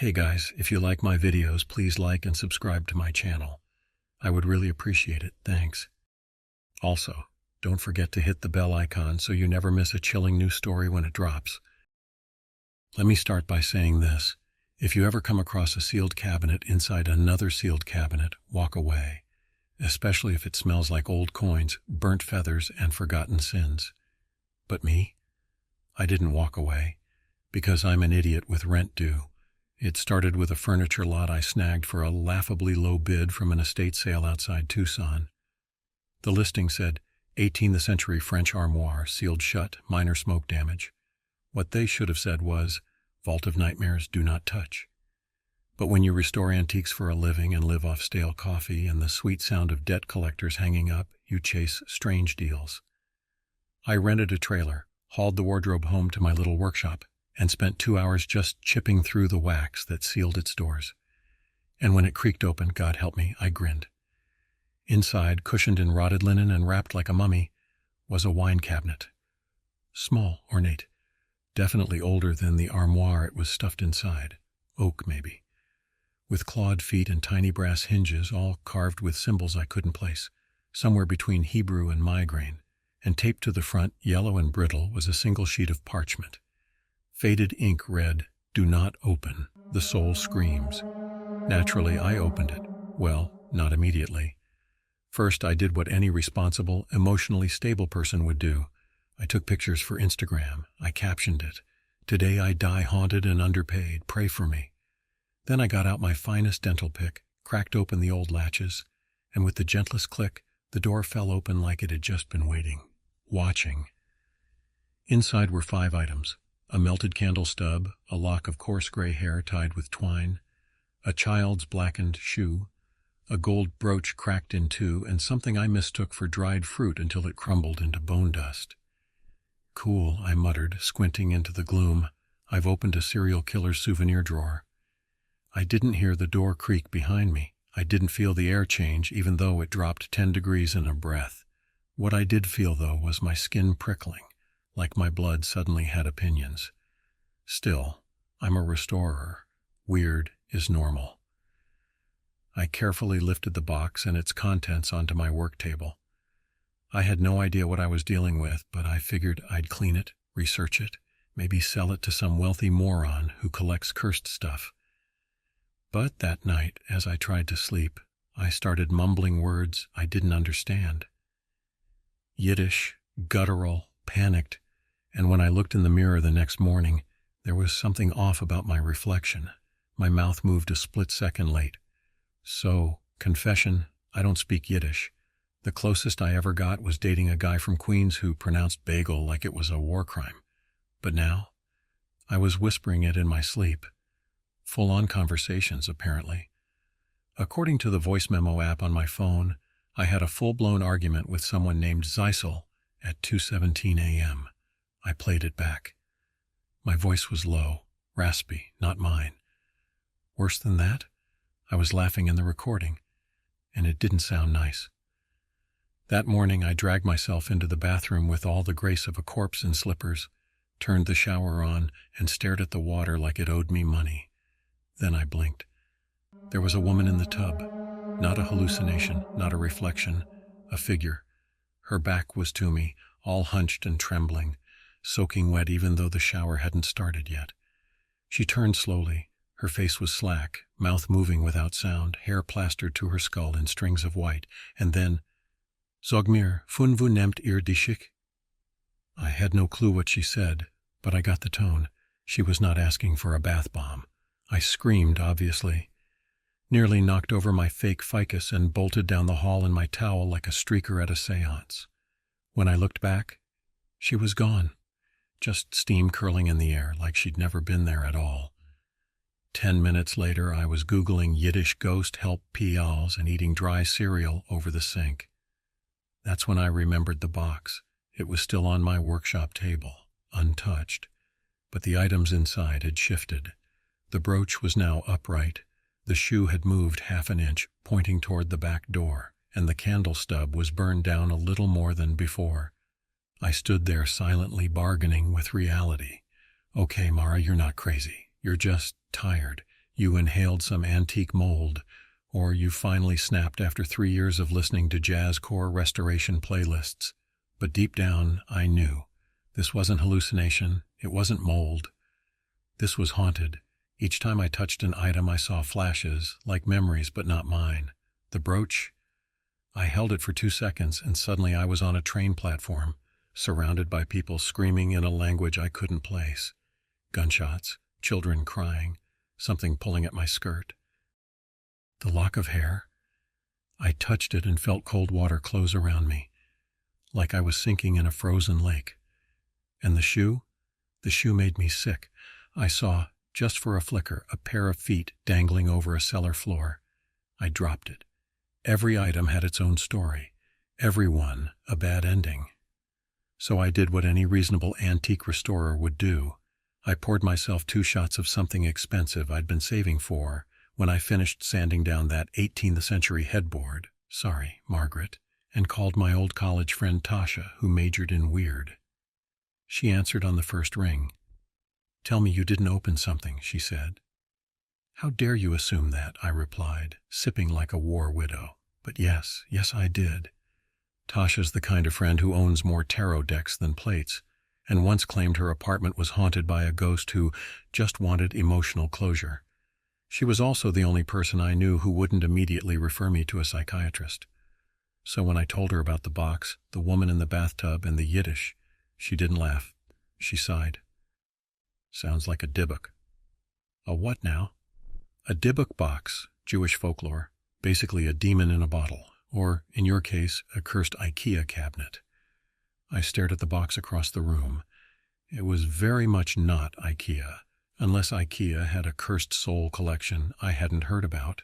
Hey guys, if you like my videos, please like and subscribe to my channel. I would really appreciate it, thanks. Also, don't forget to hit the bell icon so you never miss a chilling new story when it drops. Let me start by saying this. If you ever come across a sealed cabinet inside another sealed cabinet, walk away, especially if it smells like old coins, burnt feathers, and forgotten sins. But me? I didn't walk away, because I'm an idiot with rent due. It started with a furniture lot I snagged for a laughably low bid from an estate sale outside Tucson. The listing said, 18th century French armoire, sealed shut, minor smoke damage. What they should have said was, Vault of Nightmares, do not touch. But when you restore antiques for a living and live off stale coffee and the sweet sound of debt collectors hanging up, you chase strange deals. I rented a trailer, hauled the wardrobe home to my little workshop, and spent 2 hours just chipping through the wax that sealed its doors. And when it creaked open, God help me, I grinned. Inside, cushioned in rotted linen and wrapped like a mummy, was a wine cabinet. Small, ornate, definitely older than the armoire it was stuffed inside. Oak, maybe. With clawed feet and tiny brass hinges, all carved with symbols I couldn't place, somewhere between Hebrew and migraine. And taped to the front, yellow and brittle, was a single sheet of parchment. Faded ink read, "Do not open. The soul screams." Naturally, I opened it. Well, not immediately. First, I did what any responsible, emotionally stable person would do. I took pictures for Instagram. I captioned it, "Today I die haunted and underpaid. Pray for me." Then I got out my finest dental pick, cracked open the old latches, and with the gentlest click, the door fell open like it had just been waiting, watching. Inside were 5 items. A melted candle stub, a lock of coarse gray hair tied with twine, a child's blackened shoe, a gold brooch cracked in 2, and something I mistook for dried fruit until it crumbled into bone dust. "Cool," I muttered, squinting into the gloom. "I've opened a serial killer's souvenir drawer." I didn't hear the door creak behind me. I didn't feel the air change, even though it dropped 10 degrees in a breath. What I did feel, though, was my skin prickling, like my blood suddenly had opinions. Still, I'm a restorer. Weird is normal. I carefully lifted the box and its contents onto my work table. I had no idea what I was dealing with, but I figured I'd clean it, research it, maybe sell it to some wealthy moron who collects cursed stuff. But that night, as I tried to sleep, I started mumbling words I didn't understand. Yiddish, guttural, panicked, and when I looked in the mirror the next morning, there was something off about my reflection. My mouth moved a split second late. So, confession, I don't speak Yiddish. The closest I ever got was dating a guy from Queens who pronounced bagel like it was a war crime. But now, I was whispering it in my sleep. Full-on conversations, apparently. According to the voice memo app on my phone, I had a full-blown argument with someone named Zeisel at 2:17 a.m. I played it back. My voice was low, raspy, not mine. Worse than that, I was laughing in the recording, and it didn't sound nice. That morning I dragged myself into the bathroom with all the grace of a corpse in slippers, turned the shower on, and stared at the water like it owed me money. Then I blinked. There was a woman in the tub. Not a hallucination, not a reflection, a figure. Her back was to me, all hunched and trembling, soaking wet even though the shower hadn't started yet. She turned slowly. Her face was slack, mouth moving without sound, hair plastered to her skull in strings of white, and then, "Sag mir, von wo nehmt ihr die Schick?" I had no clue what she said, but I got the tone. She was not asking for a bath bomb. I screamed, obviously. Nearly knocked over my fake ficus and bolted down the hall in my towel like a streaker at a seance. When I looked back, she was gone. Just steam curling in the air like she'd never been there at all. 10 minutes later, I was Googling Yiddish ghost help pials and eating dry cereal over the sink. That's when I remembered the box. It was still on my workshop table, untouched, but the items inside had shifted. The brooch was now upright. The shoe had moved half an inch, pointing toward the back door, and the candle stub was burned down a little more than before. I stood there silently bargaining with reality. "Okay, Mara, you're not crazy. You're just tired. you inhaled some antique mold, or you finally snapped after 3 years of listening to jazzcore restoration playlists. But deep down, I knew. This wasn't hallucination. It wasn't mold. This was haunted. Each time I touched an item, I saw flashes, like memories but not mine. The brooch? I held it for 2 seconds, and suddenly I was on a train platform, surrounded by people screaming in a language I couldn't place. Gunshots, children crying, something pulling at my skirt. The lock of hair? I touched it and felt cold water close around me, like I was sinking in a frozen lake. And the shoe? The shoe made me sick. I saw, just for a flicker, a pair of feet dangling over a cellar floor. I dropped it. Every item had its own story. Every one a bad ending. So I did what any reasonable antique restorer would do. I poured myself 2 shots of something expensive I'd been saving for when I finished sanding down that 18th century headboard, sorry, Margaret, and called my old college friend Tasha, who majored in weird. She answered on the first ring. "Tell me you didn't open something," she said. "How dare you assume that?" I replied, sipping like a war widow. But yes, I did. Tasha's the kind of friend who owns more tarot decks than plates, and once claimed her apartment was haunted by a ghost who just wanted emotional closure. She was also the only person I knew who wouldn't immediately refer me to a psychiatrist. So when I told her about the box, the woman in the bathtub, and the Yiddish, she didn't laugh. She sighed. "Sounds like a Dybbuk." "A what now?" "A Dybbuk Box, Jewish folklore, basically a demon in a bottle, or, in your case, a cursed IKEA cabinet." I stared at the box across the room. It was very much not IKEA, unless IKEA had a cursed soul collection I hadn't heard about.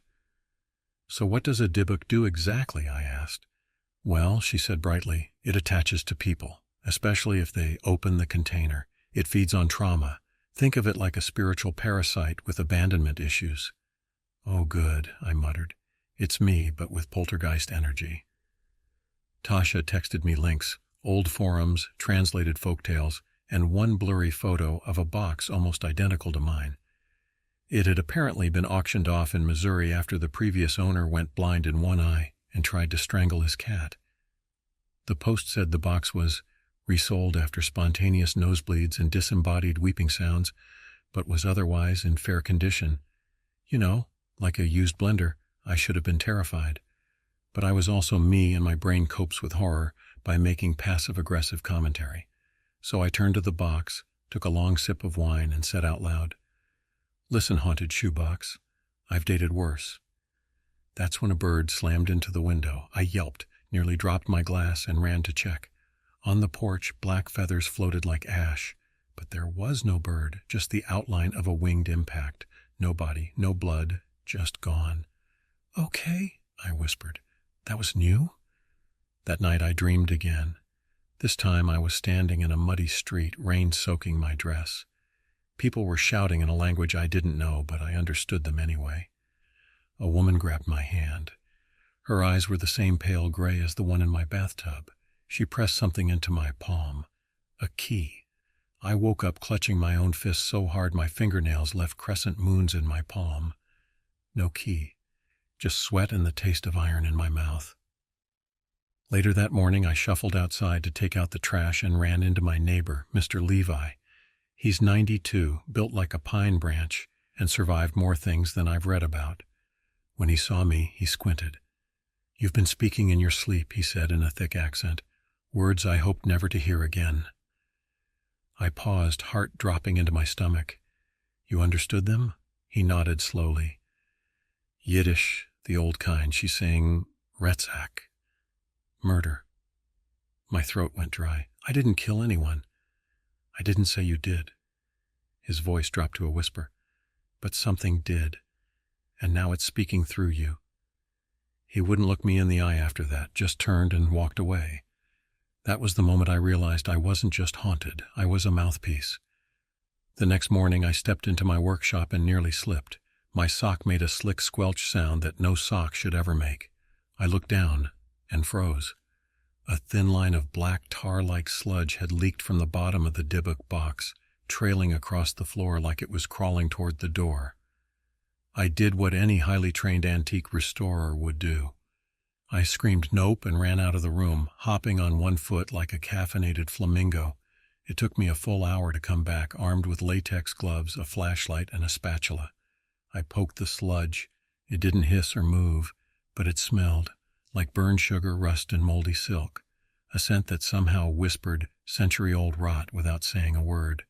"So what does a Dybbuk do exactly?" I asked. "Well," she said brightly, "it attaches to people, especially if they open the container. It feeds on trauma. Think of it like a spiritual parasite with abandonment issues." "Oh, good," I muttered. "It's me, but with poltergeist energy." Tasha texted me links, old forums, translated folktales, and one blurry photo of a box almost identical to mine. It had apparently been auctioned off in Missouri after the previous owner went blind in one eye and tried to strangle his cat. The post said the box was resold after spontaneous nosebleeds and disembodied weeping sounds, but was otherwise in fair condition. You know, like a used blender. I should have been terrified. But I was also me, and my brain copes with horror by making passive-aggressive commentary. So I turned to the box, took a long sip of wine, and said out loud, "Listen, haunted shoebox, I've dated worse." That's when a bird slammed into the window. I yelped, nearly dropped my glass, and ran to check. On the porch, black feathers floated like ash, but there was no bird, just the outline of a winged impact. No body, no blood, just gone. "Okay," I whispered. "That was new?" That night I dreamed again. This time I was standing in a muddy street, rain soaking my dress. People were shouting in a language I didn't know, but I understood them anyway. A woman grabbed my hand. Her eyes were the same pale gray as the one in my bathtub. She pressed something into my palm. A key. I woke up clutching my own fist so hard my fingernails left crescent moons in my palm. No key. Just sweat and the taste of iron in my mouth. Later that morning I shuffled outside to take out the trash and ran into my neighbor, Mr. Levi. He's 92, built like a pine branch, and survived more things than I've read about. When he saw me, he squinted. "You've been speaking in your sleep," he said in a thick accent. "Words I hoped never to hear again." I paused, heart dropping into my stomach. "You understood them?" He nodded slowly. "Yiddish, the old kind," she's saying, "Retzach." "Murder." My throat went dry. "I didn't kill anyone." "I didn't say you did." His voice dropped to a whisper. "But something did, and now it's speaking through you." He wouldn't look me in the eye after that, just turned and walked away. That was the moment I realized I wasn't just haunted, I was a mouthpiece. The next morning I stepped into my workshop and nearly slipped. My sock made a slick squelch sound that no sock should ever make. I looked down and froze. A thin line of black tar-like sludge had leaked from the bottom of the Dybbuk box, trailing across the floor like it was crawling toward the door. I did what any highly trained antique restorer would do. I screamed nope and ran out of the room, hopping on one foot like a caffeinated flamingo. It took me a full hour to come back, armed with latex gloves, a flashlight, and a spatula. I poked the sludge. It didn't hiss or move, but it smelled like burned sugar, rust, and moldy silk, a scent that somehow whispered century-old rot without saying a word.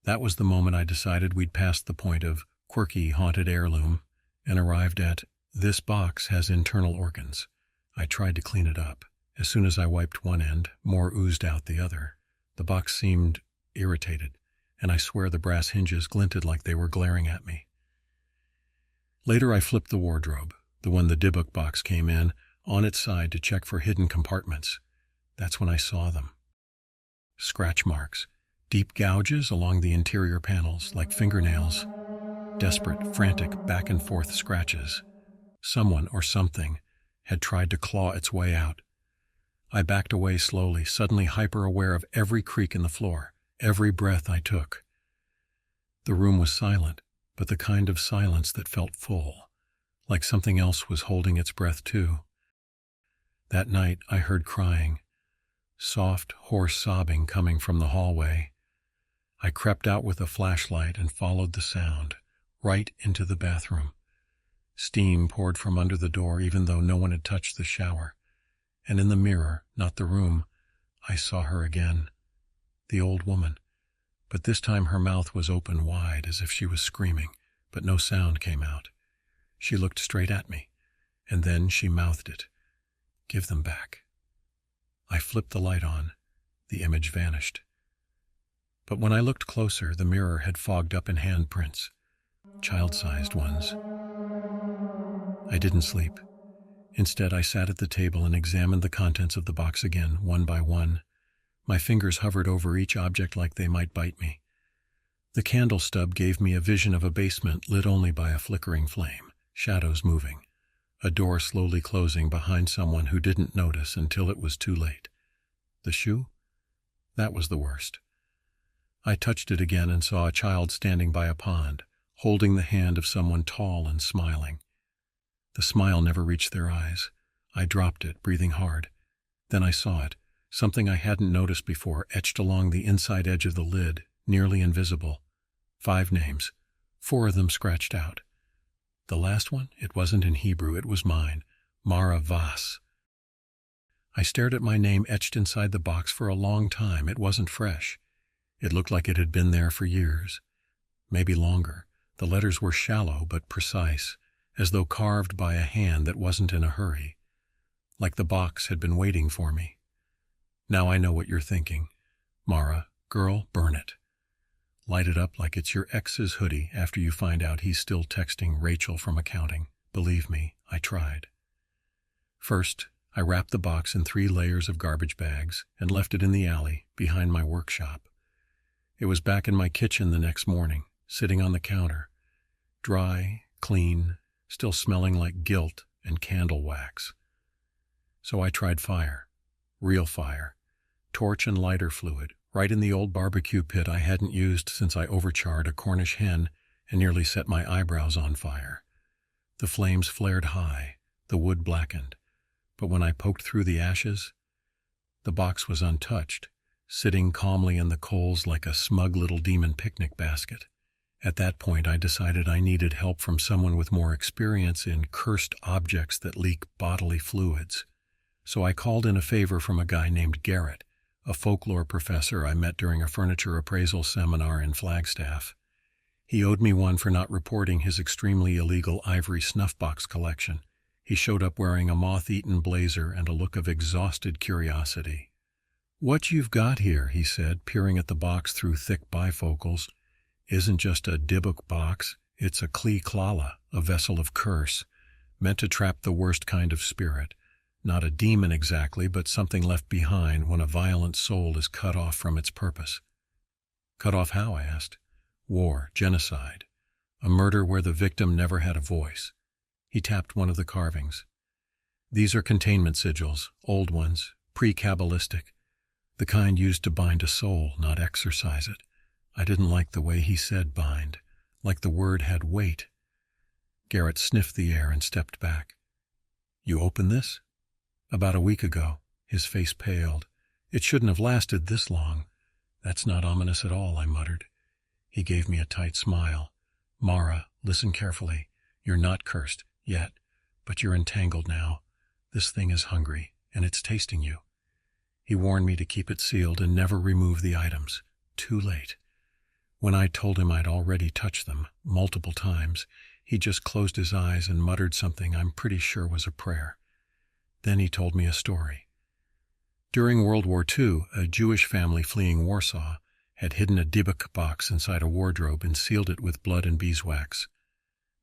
That was the moment I decided we'd passed the point of quirky, haunted heirloom and arrived at this box has internal organs. I tried to clean it up. As soon as I wiped one end, more oozed out the other. The box seemed irritated, and I swear the brass hinges glinted like they were glaring at me. Later I flipped the wardrobe, the one the Dybbuk Box came in, on its side to check for hidden compartments. That's when I saw them. Scratch marks, deep gouges along the interior panels like fingernails, desperate, frantic, back-and-forth scratches. Someone or something had tried to claw its way out. I backed away slowly, suddenly hyper-aware of every creak in the floor, every breath I took. The room was silent, but the kind of silence that felt full, like something else was holding its breath too. That night I heard crying, soft, hoarse sobbing coming from the hallway. I crept out with a flashlight and followed the sound, right into the bathroom. Steam poured from under the door even though no one had touched the shower. And in the mirror, not the room, I saw her again. The old woman. But this time her mouth was open wide as if she was screaming, but no sound came out. She looked straight at me, and then she mouthed it. "Give them back." I flipped the light on. The image vanished. But when I looked closer, the mirror had fogged up in handprints, child-sized ones. I didn't sleep. Instead, I sat at the table and examined the contents of the box again, one by one. My fingers hovered over each object like they might bite me. The candle stub gave me a vision of a basement lit only by a flickering flame, shadows moving, a door slowly closing behind someone who didn't notice until it was too late. The shoe? That was the worst. I touched it again and saw a child standing by a pond, holding the hand of someone tall and smiling. The smile never reached their eyes. I dropped it, breathing hard. Then I saw it, something I hadn't noticed before, etched along the inside edge of the lid, nearly invisible. 5 names, 4 of them scratched out. The last one, it wasn't in Hebrew, it was mine, Mara Vas. I stared at my name etched inside the box for a long time. It wasn't fresh. It looked like it had been there for years. Maybe longer. The letters were shallow but precise, as though carved by a hand that wasn't in a hurry. Like the box had been waiting for me. Now I know what you're thinking. Mara, girl, burn it. Light it up like it's your ex's hoodie after you find out he's still texting Rachel from accounting. Believe me, I tried. First, I wrapped the box in 3 layers of garbage bags and left it in the alley behind my workshop. It was back in my kitchen the next morning, sitting on the counter, dry, clean, still smelling like guilt and candle wax. So I tried fire, real fire, torch and lighter fluid, right in the old barbecue pit I hadn't used since I overcharred a Cornish hen and nearly set my eyebrows on fire. The flames flared high, the wood blackened, but when I poked through the ashes, the box was untouched, sitting calmly in the coals like a smug little demon picnic basket. At that point, I decided I needed help from someone with more experience in cursed objects that leak bodily fluids. So I called in a favor from a guy named Garrett, a folklore professor I met during a furniture appraisal seminar in Flagstaff. He owed me one for not reporting his extremely illegal ivory snuff box collection. He showed up wearing a moth-eaten blazer and a look of exhausted curiosity. "What you've got here," he said, peering at the box through thick bifocals, "isn't just a Dybbuk box, it's a Kli Klala, a vessel of curse, meant to trap the worst kind of spirit. Not a demon exactly, but something left behind when a violent soul is cut off from its purpose." "Cut off how?" I asked. "War, genocide, a murder where the victim never had a voice." He tapped one of the carvings. "These are containment sigils, old ones, pre-Kabbalistic, the kind used to bind a soul, not exorcise it." I didn't like the way he said bind, like the word had weight. Garrett sniffed the air and stepped back. "You opened this?" "About a week ago." His face paled. "It shouldn't have lasted this long." "That's not ominous at all," I muttered. He gave me a tight smile. "Mara, listen carefully. You're not cursed, yet, but you're entangled now. This thing is hungry, and it's tasting you." He warned me to keep it sealed and never remove the items. Too late. When I told him I'd already touched them, multiple times, he just closed his eyes and muttered something I'm pretty sure was a prayer. Then he told me a story. During World War II, a Jewish family fleeing Warsaw had hidden a Dybbuk box inside a wardrobe and sealed it with blood and beeswax.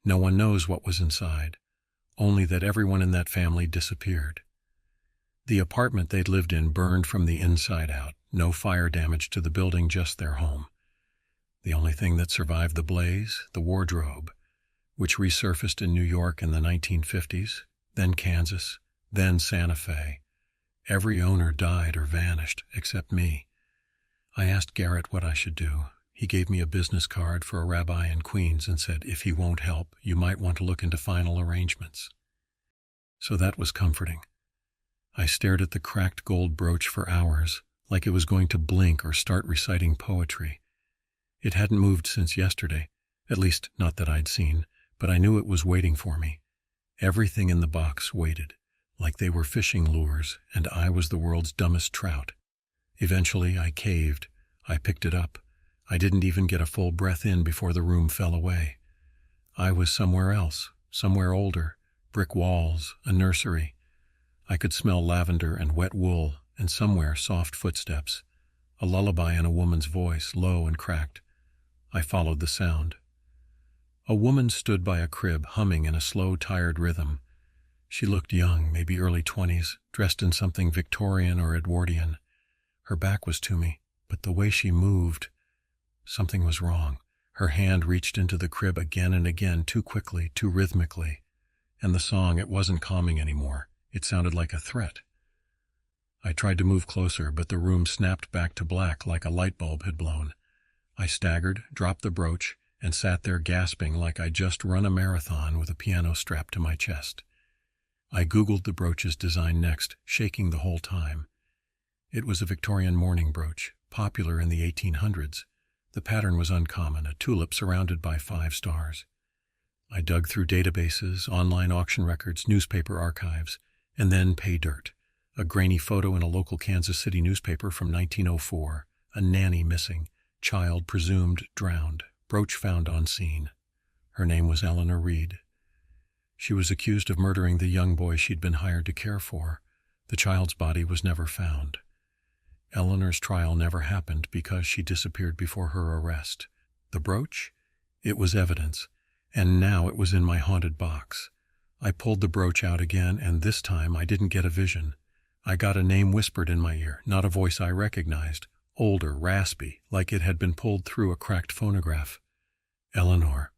No one knows what was inside, only that everyone in that family disappeared. The apartment they'd lived in burned from the inside out, no fire damage to the building, just their home. The only thing that survived the blaze, the wardrobe, which resurfaced in New York in the 1950s, then Kansas, then Santa Fe. Every owner died or vanished, except me. I asked Garrett what I should do. He gave me a business card for a rabbi in Queens and said, if he won't help, you might want to look into final arrangements. So that was comforting. I stared at the cracked gold brooch for hours, like it was going to blink or start reciting poetry. It hadn't moved since yesterday, at least not that I'd seen, but I knew it was waiting for me. Everything in the box waited, like they were fishing lures, and I was the world's dumbest trout. Eventually, I caved. I picked it up. I didn't even get a full breath in before the room fell away. I was somewhere else, somewhere older, brick walls, a nursery. I could smell lavender and wet wool, and somewhere soft footsteps, a lullaby in a woman's voice, low and cracked. I followed the sound. A woman stood by a crib, humming in a slow, tired rhythm. She looked young, maybe early 20s, dressed in something Victorian or Edwardian. Her back was to me, but the way she moved, something was wrong. Her hand reached into the crib again and again, too quickly, too rhythmically. And the song, it wasn't calming anymore. It sounded like a threat. I tried to move closer, but the room snapped back to black like a light bulb had blown. I staggered, dropped the brooch, and sat there gasping like I'd just run a marathon with a piano strapped to my chest. I Googled the brooch's design next, shaking the whole time. It was a Victorian mourning brooch, popular in the 1800s. The pattern was uncommon, a tulip surrounded by 5 stars. I dug through databases, online auction records, newspaper archives, and then pay dirt. A grainy photo in a local Kansas City newspaper from 1904, a nanny missing, child presumed drowned, brooch found on scene. Her name was Eleanor Reed. She was accused of murdering the young boy she'd been hired to care for. The child's body was never found. Eleanor's trial never happened because she disappeared before her arrest. The brooch? It was evidence, and now it was in my haunted box. I pulled the brooch out again, and this time I didn't get a vision. I got a name whispered in my ear, not a voice I recognized, older, raspy, like it had been pulled through a cracked phonograph. Eleanor.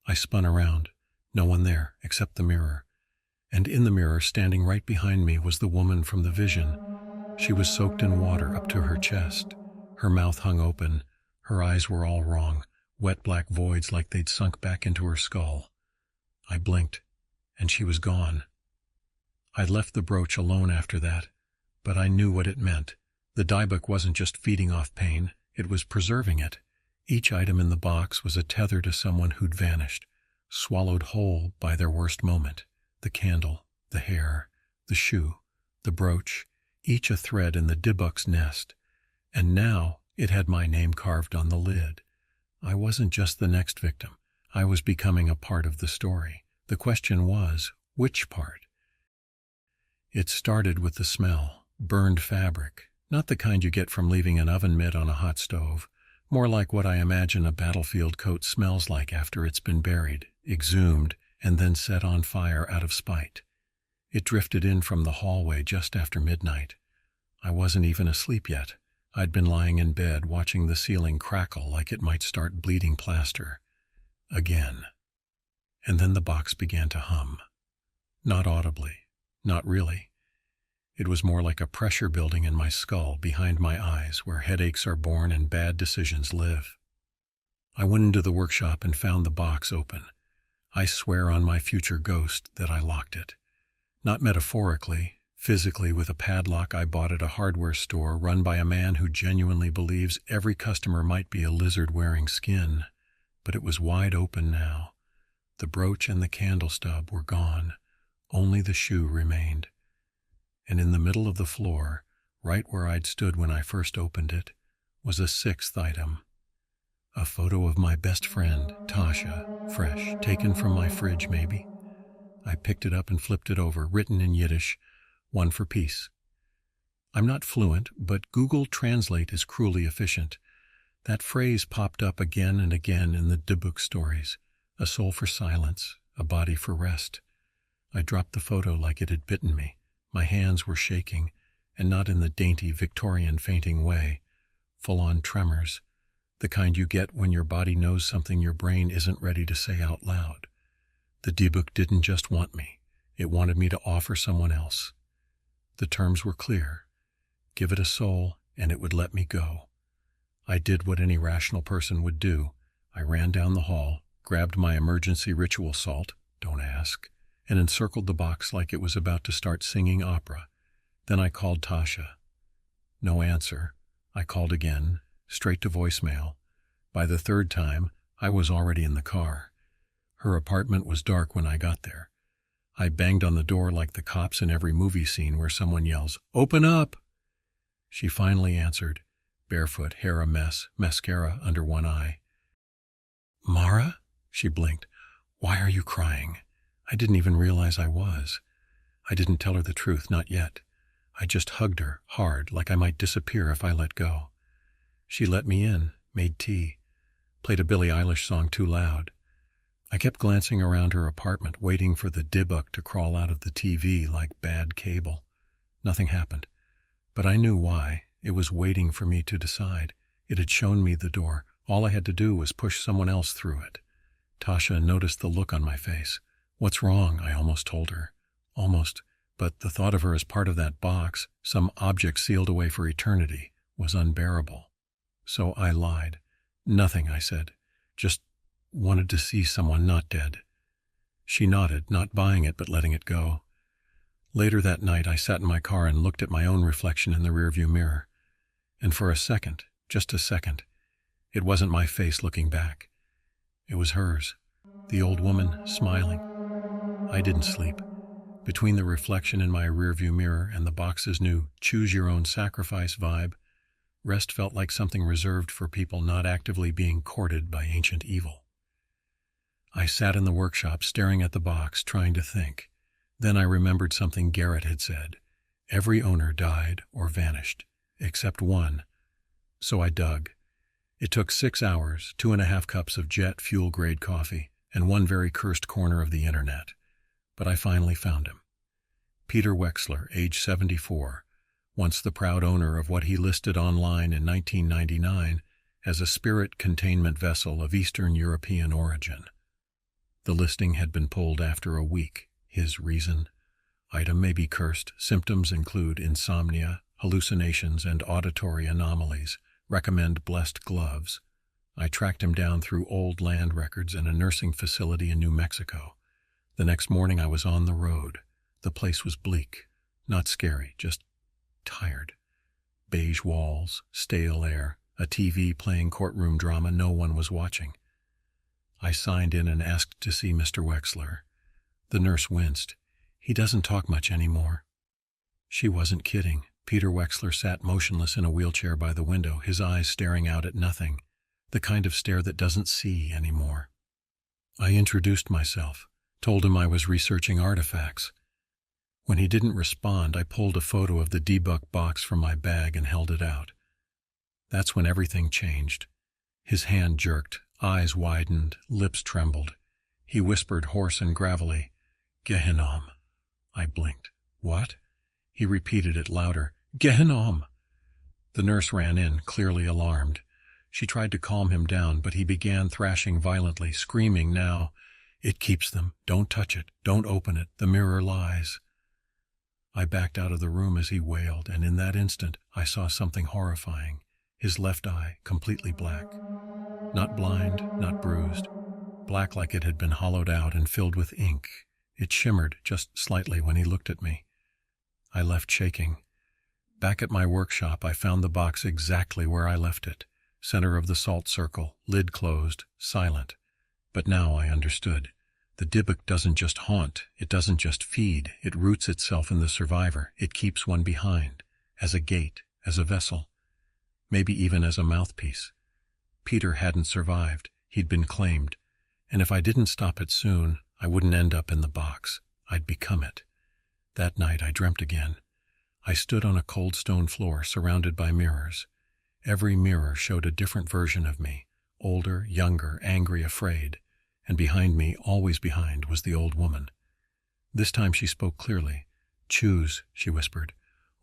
I spun around. No one there, except the mirror. And in the mirror, standing right behind me, was the woman from the vision. She was soaked in water up to her chest. Her mouth hung open. Her eyes were all wrong, wet black voids like they'd sunk back into her skull. I blinked, and she was gone. I'd left the brooch alone after that, but I knew what it meant. The Dybbuk wasn't just feeding off pain, it was preserving it. Each item in the box was a tether to someone who'd vanished, swallowed whole by their worst moment. The candle, the hair, the shoe, the brooch, each a thread in the Dybbuk's nest. And now it had my name carved on the lid. I wasn't just the next victim. I was becoming a part of the story. The question was, which part? It started with the smell, burned fabric, not the kind you get from leaving an oven mitt on a hot stove, more like what I imagine a battlefield coat smells like after it's been buried, exhumed, and then set on fire out of spite. It drifted in from the hallway just after midnight. I wasn't even asleep yet. I'd been lying in bed watching the ceiling crackle like it might start bleeding plaster. Again. And then the box began to hum. Not audibly. Not really. It was more like a pressure building in my skull, behind my eyes, where headaches are born and bad decisions live. I went into the workshop and found the box open. I swear on my future ghost that I locked it. Not metaphorically, physically with a padlock I bought at a hardware store run by a man who genuinely believes every customer might be a lizard wearing skin. But it was wide open now. The brooch and the candle stub were gone. Only the shoe remained. And in the middle of the floor, right where I'd stood when I first opened it, was a sixth item. A photo of my best friend, Tasha, fresh, taken from my fridge maybe. I picked it up and flipped it over, written in Yiddish, one for peace. I'm not fluent, but Google Translate is cruelly efficient. That phrase popped up again and again in the Dybbuk stories. A soul for silence, a body for rest. I dropped the photo like it had bitten me. My hands were shaking, and not in the dainty Victorian fainting way. Full-on tremors. The kind you get when your body knows something your brain isn't ready to say out loud. The Dybbuk didn't just want me. It wanted me to offer someone else. The terms were clear. Give it a soul, and it would let me go. I did what any rational person would do. I ran down the hall, grabbed my emergency ritual salt, don't ask, and encircled the box like it was about to start singing opera. Then I called Tasha. No answer. I called again, straight to voicemail. By the third time, I was already in the car. Her apartment was dark when I got there. I banged on the door like the cops in every movie scene where someone yells, "Open up!" She finally answered, barefoot, hair a mess, mascara under one eye. "Mara?" She blinked. "Why are you crying?" I didn't even realize I was. I didn't tell her the truth, not yet. I just hugged her, hard, like I might disappear if I let go. She let me in, made tea, played a Billie Eilish song too loud. I kept glancing around her apartment, waiting for the Dybbuk to crawl out of the TV like bad cable. Nothing happened. But I knew why. It was waiting for me to decide. It had shown me the door. All I had to do was push someone else through it. Tasha noticed the look on my face. "What's wrong?" I almost told her. Almost. But the thought of her as part of that box, some object sealed away for eternity, was unbearable. So I lied. "Nothing," I said. "Just wanted to see someone not dead." She nodded, not buying it but letting it go. Later that night I sat in my car and looked at my own reflection in the rearview mirror. And for a second, just a second, it wasn't my face looking back. It was hers, the old woman smiling. I didn't sleep. Between the reflection in my rearview mirror and the box's new choose-your-own-sacrifice vibe, rest felt like something reserved for people not actively being courted by ancient evil. I sat in the workshop staring at the box, trying to think. Then I remembered something Garrett had said. Every owner died or vanished, except one. So I dug. It took 6 hours, 2.5 cups of jet fuel-grade coffee, and one very cursed corner of the internet. But I finally found him. Peter Wexler, age 74, once the proud owner of what he listed online in 1999 as a spirit containment vessel of Eastern European origin. The listing had been pulled after a week. His reason? Item may be cursed. Symptoms include insomnia, hallucinations, and auditory anomalies. Recommend blessed gloves. I tracked him down through old land records and a nursing facility in New Mexico. The next morning I was on the road. The place was bleak. Not scary, just tired. Beige walls, stale air, a TV playing courtroom drama no one was watching. I signed in and asked to see Mr. Wexler. The nurse winced. "He doesn't talk much anymore." She wasn't kidding. Peter Wexler sat motionless in a wheelchair by the window, his eyes staring out at nothing, the kind of stare that doesn't see anymore. I introduced myself, told him I was researching artifacts. When he didn't respond, I pulled a photo of the Dybbuk box from my bag and held it out. That's when everything changed. His hand jerked, eyes widened, lips trembled. He whispered hoarse and gravelly, "Gehinnom." I blinked. "What?" He repeated it louder. "Gehinnom." The nurse ran in, clearly alarmed. She tried to calm him down, but he began thrashing violently, screaming now, "It keeps them. Don't touch it. Don't open it. The mirror lies." I backed out of the room as he wailed, and in that instant I saw something horrifying. His left eye, completely black. Not blind, not bruised. black like it had been hollowed out and filled with ink. It shimmered just slightly when he looked at me. I left shaking. Back at my workshop, I found the box exactly where I left it, center of the salt circle, lid closed, silent. But now I understood. The Dybbuk doesn't just haunt, it doesn't just feed, it roots itself in the survivor. It keeps one behind, as a gate, as a vessel, maybe even as a mouthpiece. Peter hadn't survived, he'd been claimed, and if I didn't stop it soon, I wouldn't end up in the box. I'd become it. That night I dreamt again. I stood on a cold stone floor surrounded by mirrors. Every mirror showed a different version of me, older, younger, angry, afraid, and behind me, always behind, was the old woman. This time she spoke clearly. "Choose," she whispered,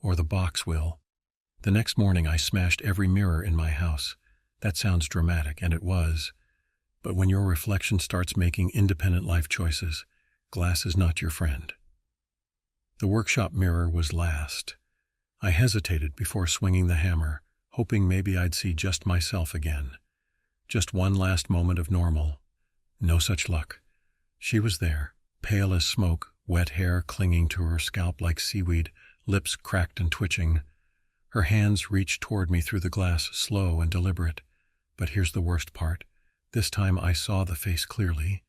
"or the box will." The next morning I smashed every mirror in my house. That sounds dramatic, and it was. But when your reflection starts making independent life choices, glass is not your friend. The workshop mirror was last. I hesitated before swinging the hammer, hoping maybe I'd see just myself again. Just one last moment of normal. No such luck. She was there, pale as smoke, wet hair clinging to her scalp like seaweed, lips cracked and twitching. Her hands reached toward me through the glass, slow and deliberate. But here's the worst part. This time I saw the face clearly.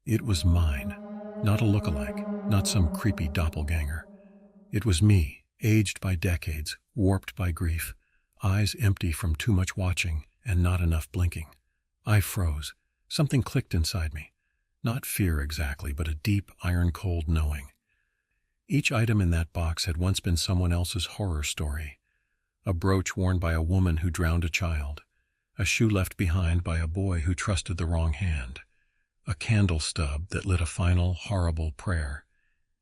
It was mine, not a look-alike, not some creepy doppelganger. It was me, aged by decades, warped by grief, eyes empty from too much watching and not enough blinking. I froze. Something clicked inside me. Not fear exactly, but a deep, iron-cold knowing. Each item in that box had once been someone else's horror story. A brooch worn by a woman who drowned a child. A shoe left behind by a boy who trusted the wrong hand. A candle stub that lit a final, horrible prayer.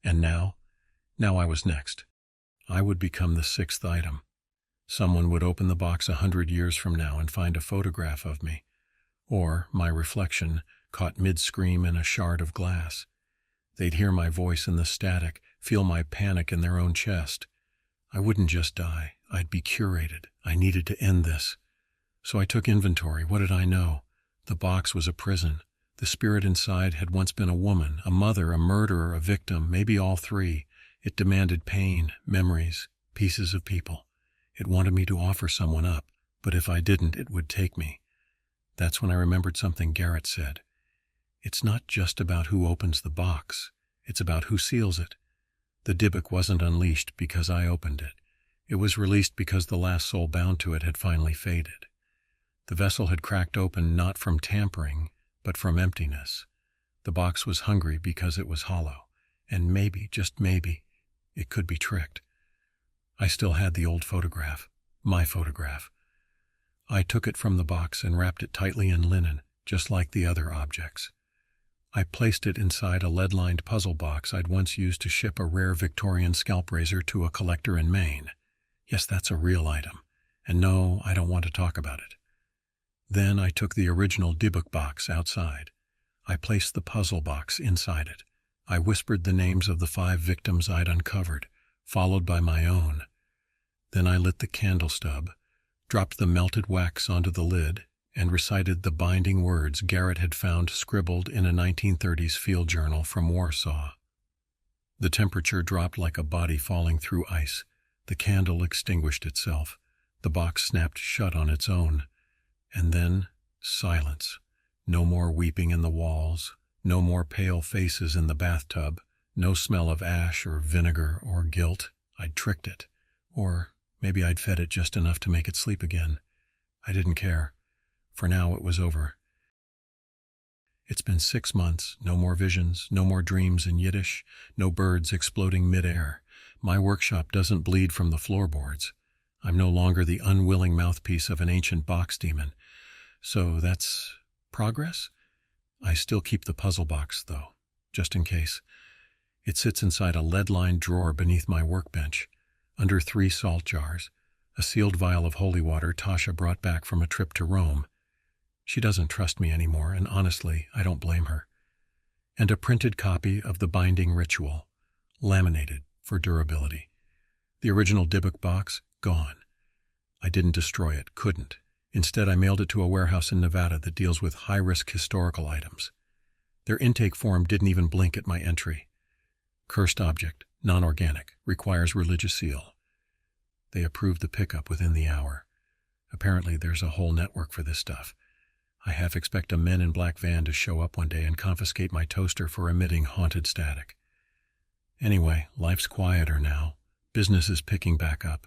And now I was next. I would become the sixth item. Someone would open the box 100 years from now and find a photograph of me. Or my reflection, caught mid-scream in a shard of glass. They'd hear my voice in the static, feel my panic in their own chest. I wouldn't just die. I'd be curated. I needed to end this. So I took inventory. What did I know? The box was a prison. The spirit inside had once been a woman, a mother, a murderer, a victim, maybe all three. It demanded pain, memories, pieces of people. It wanted me to offer someone up, but if I didn't, it would take me. That's when I remembered something Garrett said. It's not just about who opens the box. It's about who seals it. The Dybbuk wasn't unleashed because I opened it. It was released because the last soul bound to it had finally faded. The vessel had cracked open not from tampering, but from emptiness. The box was hungry because it was hollow, and maybe, just maybe, it could be tricked. I still had the old photograph, my photograph. I took it from the box and wrapped it tightly in linen, just like the other objects. I placed it inside a lead-lined puzzle box I'd once used to ship a rare Victorian scalp razor to a collector in Maine. Yes, that's a real item, and no, I don't want to talk about it. Then I took the original Dybbuk box outside. I placed the puzzle box inside it. I whispered the names of the 5 victims I'd uncovered, followed by my own. Then I lit the candle stub, dropped the melted wax onto the lid, and recited the binding words Garrett had found scribbled in a 1930s field journal from Warsaw. The temperature dropped like a body falling through ice. The candle extinguished itself. The box snapped shut on its own. And then, silence. No more weeping in the walls. No more pale faces in the bathtub. No smell of ash or vinegar or guilt. I'd tricked it. Or maybe I'd fed it just enough to make it sleep again. I didn't care. For now it was over. It's been 6 months, no more visions, no more dreams in Yiddish, no birds exploding mid-air. My workshop doesn't bleed from the floorboards. I'm no longer the unwilling mouthpiece of an ancient box demon. So that's progress? I still keep the puzzle box, though, just in case. It sits inside a lead-lined drawer beneath my workbench, under 3 salt jars, a sealed vial of holy water Tasha brought back from a trip to Rome. She doesn't trust me anymore, and honestly, I don't blame her. And a printed copy of the binding ritual, laminated for durability. The original Dybbuk box, gone. I didn't destroy it, couldn't. Instead, I mailed it to a warehouse in Nevada that deals with high-risk historical items. Their intake form didn't even blink at my entry. Cursed object, non-organic, requires religious seal. They approved the pickup within the hour. Apparently there's a whole network for this stuff. I half expect a Men in Black van to show up one day and confiscate my toaster for emitting haunted static. Anyway, life's quieter now. Business is picking back up.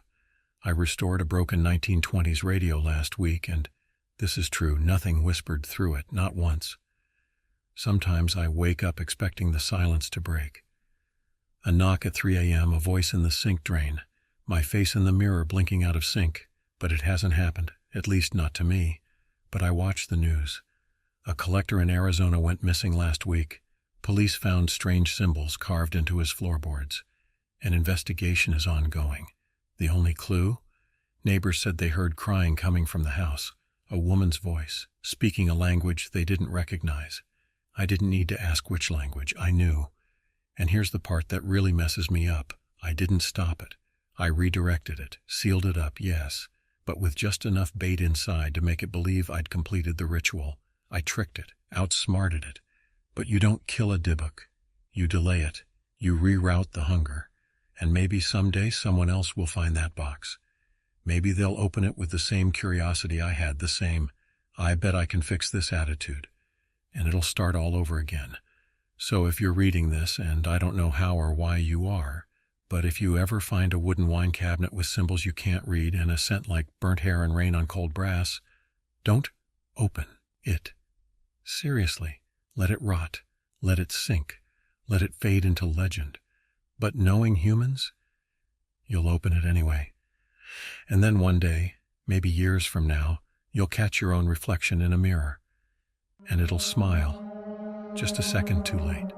I restored a broken 1920s radio last week, and this is true, nothing whispered through it, not once. Sometimes I wake up expecting the silence to break. A knock at 3 a.m., a voice in the sink drain, my face in the mirror blinking out of sync, but it hasn't happened, at least not to me. But I watch the news. A collector in Arizona went missing last week. Police found strange symbols carved into his floorboards. An investigation is ongoing. The only clue? Neighbors said they heard crying coming from the house. A woman's voice, speaking a language they didn't recognize. I didn't need to ask which language, I knew. And here's the part that really messes me up. I didn't stop it. I redirected it, sealed it up, yes, but with just enough bait inside to make it believe I'd completed the ritual. I tricked it, outsmarted it. But you don't kill a Dybbuk. You delay it. You reroute the hunger. And maybe someday someone else will find that box. Maybe they'll open it with the same curiosity I had, the same, I bet I can fix this attitude. And it'll start all over again. So if you're reading this, and I don't know how or why you are, but if you ever find a wooden wine cabinet with symbols you can't read and a scent like burnt hair and rain on cold brass, don't open it. Seriously, let it rot, let it sink, let it fade into legend. But knowing humans, you'll open it anyway. And then one day, maybe years from now, you'll catch your own reflection in a mirror, and it'll smile, just a second too late.